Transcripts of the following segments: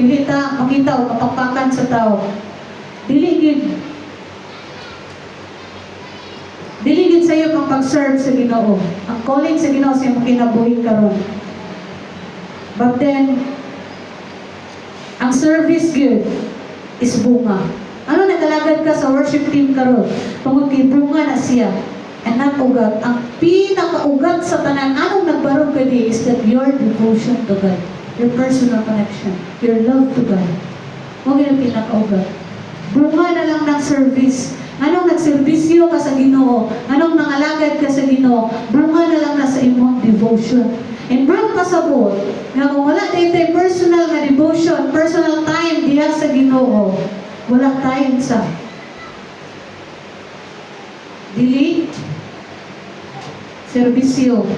dili ta makita o mapakpakan sa tao. Dili gid sayo ang pag-serve sa Ginoo. Ang calling sa Ginoo sa imong kinabuhi karon. But then, ang service good is bunga. Ano nagalagad ka sa worship team karon? Tungod kay bunga na siya. And not ugat. Ang pinakaugat sa tanan, anong nagbarog ka di is that your devotion to God, your personal connection, your love to God. Huwag yung pinakaugat. Bunga na lang ng service. Anong nagservisyo ka sa Ginoo? Anong nangalagad ka sa Ginoo? Bunga na lang na sa imong devotion. And brang pasabot, nga kung wala daytay personal nga devotion, personal time diha sa Ginoo, wala time sa dili serbisyo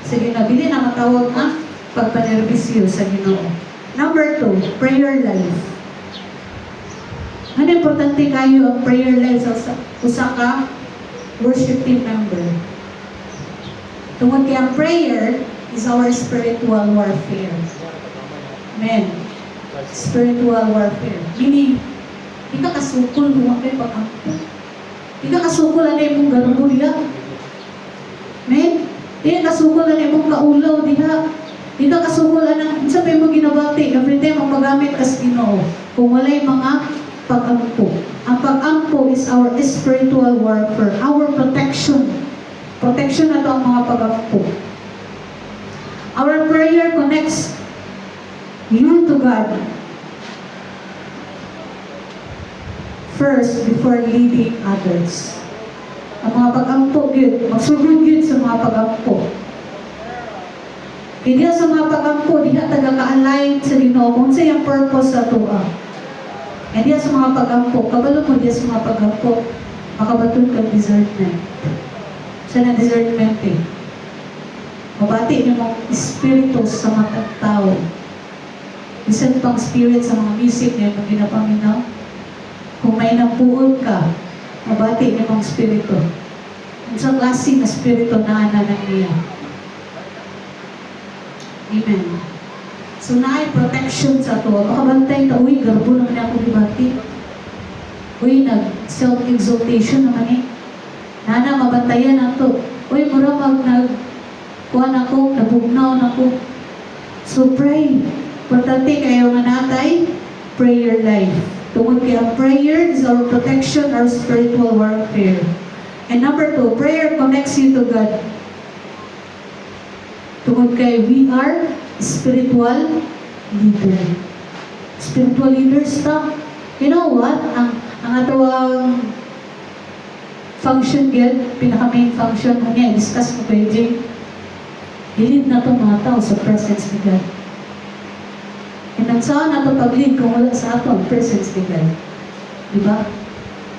sa Ginoo. Dili na matawag ang pagpanerbisyo sa Ginoo. Number 2, prayer life. Ano importante kayo ang prayer life sa usa ka worship team member? Tungod kay ang prayer is our spiritual warfare. Amen. Spiritual warfare. Meaning, di ka kasukol kung kay pag-ampo. Di ka kasukol na imong gargulya. Amen. Di ka kasukol na imong kaulaw diha. Di ka kasukol na sa may mo ginabati. Every time ang paggamit kas Ginoo. Kung walay mga pag-ampo. Ang pag-ampo is our spiritual warfare. Our protection. Protection na ito ang mga pag-ampo. Our prayer connects you to God first before leading others. Ang mga pag-ampo yun, magsugod yun sa mga pag-ampo. Hindi sa mga pag-ampo, di taga-ka-align sa Ginoo kung sa yung purpose sa tuwa. Hindi sa mga pag-ampo, kabalo mo di sa mga pag-ampo, makabatun kang discernment. Sa na discernment eh. Mabati niyo mga espiritu sa mga tao. Bisan pang spirit sa mga music niyo, pag ginapaminaw. Kung may napuon ka, mabati niyo mga espiritu. Kung sa klase na espiritu na ananan niya. Amen. So na ay protection sa ito. Makabantay ta, uy, garbo naman ako dibati. Uy, nag-self-exaltation naman eh. Nana, mabantayan na ito. Uy, mura kuhan ako, nabugnaw na ako. So pray. Importante kayo nga natay, prayer life. Tungod kaya prayer is our protection, our spiritual warfare. And number 2, prayer connects you to God. Tungod kaya we are spiritual leader. Spiritual leaders ta. You know what? Ang atawang function yun, pinaka-main function mo niya, discuss mo kayo, Jay. Ilid na itong mga tao sa presence ni God. And ang saan na ito pag-lead kung wala sa ato ang presence ni God? Diba?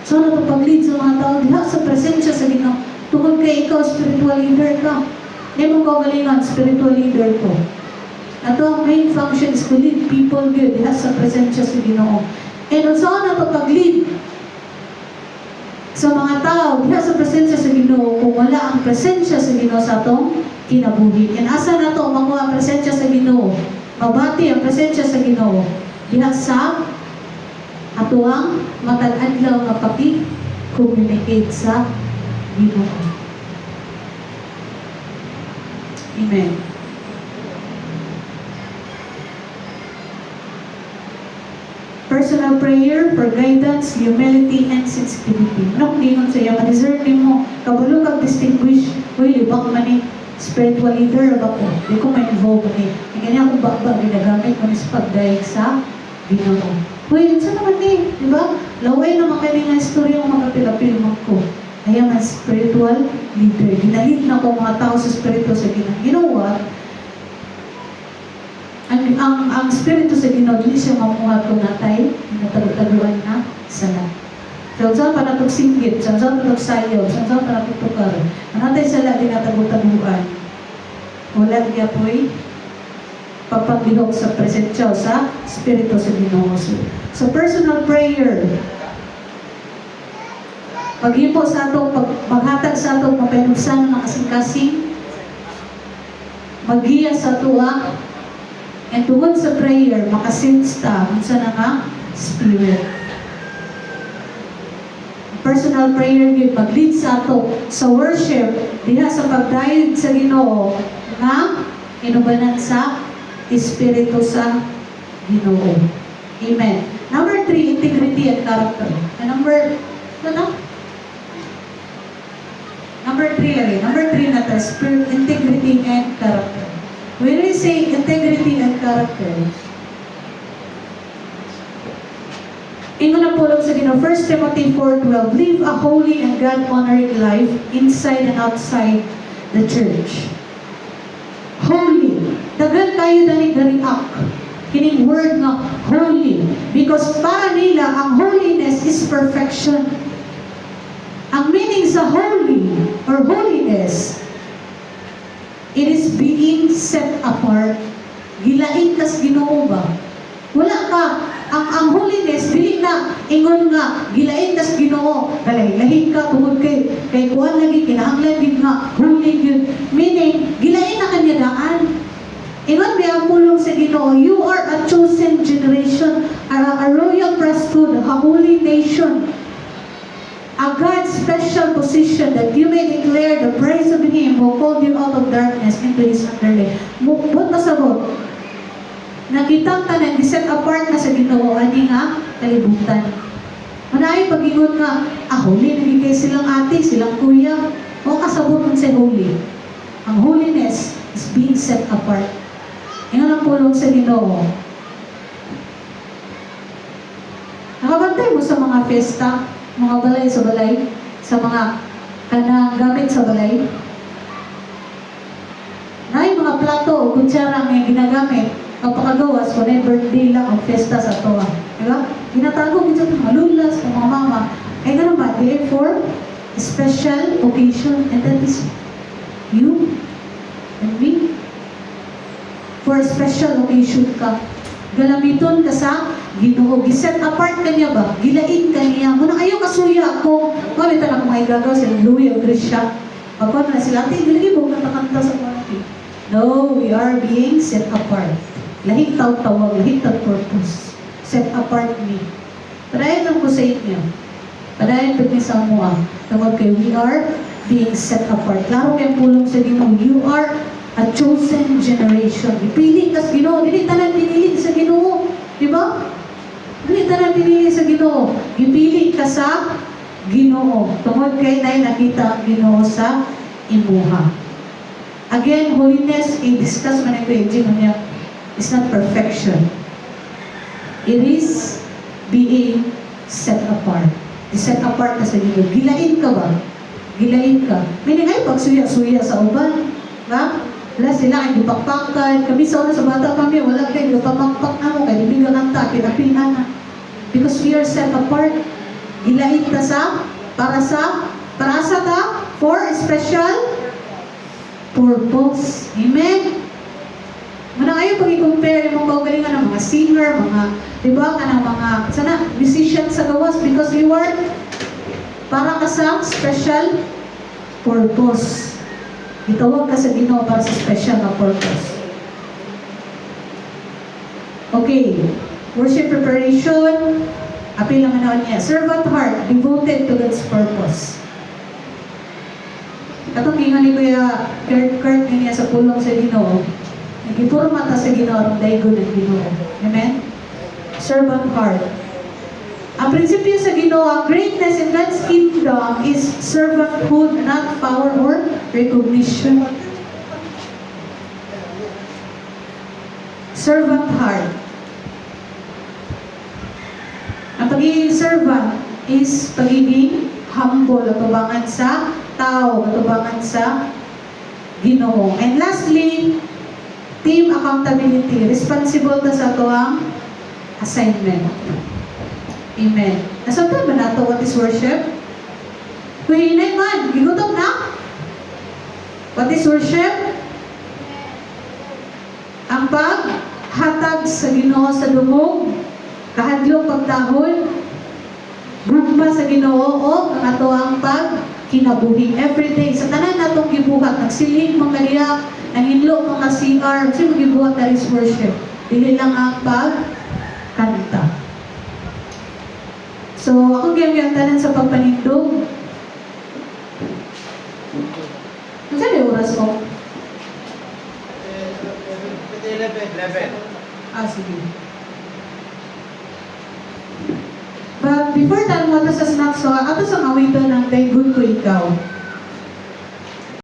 Saan na ito pag-lead sa mga tao? Diha sa presensya sa Ginoo. Tungkol kay ikaw, spiritual leader ka. Hindi mo kagalingan, spiritual leader ko. Ato ang main function is to lead people good. Diha sa presensya sa Ginoo. And ang saan na ito pag-lead sa mga tao, diha sa presensya sa Ginoo, kung wala ang presensya sa Ginoo sa atong kinabuhi. And asa na to makuha ang presensya sa Ginoo? Mabati ang presensya sa Ginoo diha sa atuang matag-adlaw nga paki-communicate sa Ginoo. Amen. Personal prayer for guidance, humility, and sensitivity. Ano kung sa iyo, ma-discern mo, kabalo kag distinguish, uy, libak man eh, spiritual leader ba ko? Di ko may involve eh. Ang ganyan akong bakba, ginagamit ko sa pagdaig sa Ginoo. Uy, saan naman eh, di ba? Laway naman kayo nga istorya ng mga pilapilmang ko. Ayan ang spiritual leader. Ginalid na ko mga tao sa spiritual sa Ginoo. You know what? Ang spirito sa Ginoo, hindi siya mamuhat kung natay, natagutaguan na sala. So, saan pa natog singgit, saan pa natog sayaw, saan pa natog tukar. Natay sala, di natagutaguan. Wala niya po'y papagbihok sa presensya sa spirito sa Ginoo. So, personal prayer. Pag-ipo sa atong, maghatag sa atong mapainugsan ng kasing-kasing, maghiya sa tuwa, And tungod sa prayer, makasense ta unsa na nga spirit. Personal prayer yun, mag-lead sa ato sa worship, diha sa pagdayeg sa Ginoo nga inubanan sa Espiritu sa Ginoo. Amen. Number 3, integrity and character. Number 3 lagi. Number 3 na ta, spirit, integrity and character. When we say integrity and character, ingon na pulong sa Ginoo, 1 Timothy 4:12, live a holy and God-honoring life inside and outside the church. Holy. Dagan kayo dali gariak. Kining word nga holy. Because para nila, ang holiness is perfection. Ang meaning sa holy or holiness, it is being set apart. Gilain kas Ginoo ba? Wala ka. Ang holiness, dili na ingon nga, gilain kas Ginoo. Lahi ka, tungod kay kuwan lagi, kinahanglan din nga, holy yun. Meaning, gilain na kanya daan. Ingon may ang pulong sa Ginoo, you are a chosen generation, a royal priesthood, a holy nation, a God's special position that you may declare the praise of Him who called you out of darkness into His underlight. Buot na sabot. Nakitang tanan, set apart na sa Ginoo ani nga kalibutan. Manay pag-ingon nga, holy nabigay silang ate, silang kuya, o kasabot ng sa holy. Ang holiness is being set apart. Ngayon ang pulong sa Ginoo. Nakabantay mo sa mga fiesta, mga balay sa balay, sa mga kanang gamit sa balay. Nay mga plato o kutsara nga ginagamit pagpakagawas kung na birthday lang ang fiesta sa toa. Diba? Ginatago din sa mga lulas, sa mga mama. Ay ganun ba? They for special occasion, and that is you and me. For special occasion ka. Galamiton ka sa Ginoo. Giset apart ka niya ba? Gilain ka niya. Muna kayo kasuya ako. Kamita na kung mga igagaw sila Louie o Grisha. Pagkon na sila, ate, gilagibog na nakanta sa kwarti. No, we are being set apart. Lahing tawag, lahing purpose. Set apart me. Padayan lang ko sa inyo. Padayan pag sa mua. Tawag kayo, we are being set apart. Klaro kayong pulong sa Ginoo. You are a chosen generation. Ipili ka sa Ginoo. Dili tanan pinili sa Ginoo. Diba? Dili tanan pinili sa Ginoo. Ipili ka sa Ginoo. Tungod kay na nakita ang Ginoo sa imuha. Again, holiness, i-discuss man ito yung niya. It's not perfection. It is being set apart. Set apart ka sa Ginoo. Gilain ka ba? Gilain ka. Meaning ay pagsuya-suya sa uban. Ba? Wala sila ay dipakpakan. Kami sa una sa bata kami, wala kayo dipapakpak na mo. Kaya ibigan ang ta, pinapinan na. Because we are set apart. Gilain ka sa, para sa ta, for special purpose. Amen? Muna kayo pag i-compare yung mga kaugalingan ng mga singer, mga, diba, kanang mga, sana, musician sa gawas because you are para ka sa special purpose. Itawag ka sa Ginoo para sa special na purpose. Okay. Worship preparation. Apil naman naman niya. Servant heart, devoted to God's purpose. Katong kingan ni Kuya Kurt niya sa pulong sa Ginoo. Nagipurma ta sa Ginoo ang daygon ng Ginoo. Amen? Servant heart. Ang prinsipyo sa Ginoo, ang greatness in God's kingdom is servanthood, not power or recognition. Servant heart. Ang pagiging servant is pagiging humble, katubangan sa tao, katubangan sa Ginoo. And lastly, team accountability. Responsible ta sa tuwang assignment. Amen. Nasabtan ba nato what is worship? Kuhinay man, gigutom na? What is worship? Ang paghatag sa Ginoo sa dungog, kahadlong pagtahon, gugma sa Ginoo o ang ato ang pagkinabuhi everyday. Sa tanan natong gibuhat, nagsiling mga liyak, nanginlo mga CR, kasi magibuhat that is worship. Dili lang ang pagkanta. So, akong giyang sa pagpanindog. Ano sa oras ko? 11. Sige. But before tayo mo sa snacks, so ato sa awiton ng Kay Good Ko Ikaw.